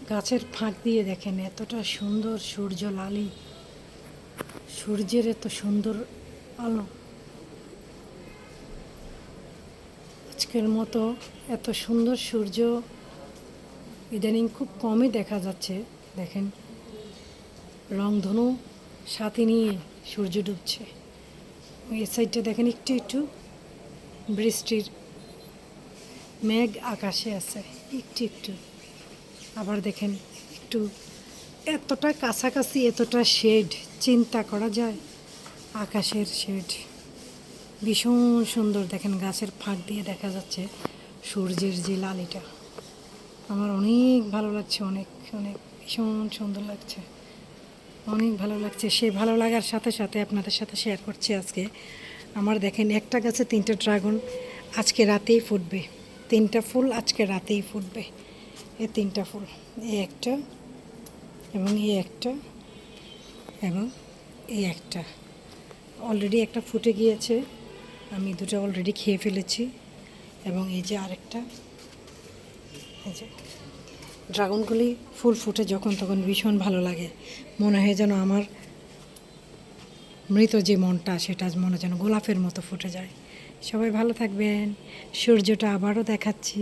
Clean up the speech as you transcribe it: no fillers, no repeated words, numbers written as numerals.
গাছের ফাঁক দিয়ে দেখেন এতটা সুন্দর সূর্য লালি, সূর্যের এত সুন্দর আলো। আজকের মতো এত সুন্দর সূর্য ইদানিং খুব কমই দেখা যাচ্ছে। দেখেন রংধনু সাথে নিয়ে সূর্য ডুবছে। এই সাইডটা দেখেন একটু একটু বৃষ্টির মেঘ আকাশে আছে একটু একটু। আবার দেখেন একটু এতটা কাছাকাছি, এতটা শেড চিন্তা করা যায়। আকাশের শেড ভীষণ সুন্দর। দেখেন গাছের ফাঁক দিয়ে দেখা যাচ্ছে সূর্যের যে লালিটা। আমার অনেক ভালো লাগছে, অনেক অনেক ভীষণ সুন্দর লাগছে, অনেক ভালো লাগছে। সে ভালো লাগার সাথে সাথে আপনাদের সাথে শেয়ার করছি আজকে আমার দেখেন একটা গাছে 3টা ড্রাগন আজকে রাতেই ফুটবে। 3টা ফুল আজকে রাতেই ফুটবে। এই 3টা ফুল, এই একটা এবং এই একটা এবং এই একটা অলরেডি একটা ফুটে গিয়েছে। আমি দুটো অলরেডি খেয়ে ফেলেছি। এবং এই যে আরেকটা, এই যে ড্রাগনগুলি ফুল ফুটে যখন তখন ভীষণ ভালো লাগে। মনে হয় যেন আমার মৃত যে মনটা সেটা মনে যেন গোলাপের মতো ফুটে যায়। সবাই ভালো থাকবেন। সূর্যটা আবারও দেখাচ্ছি।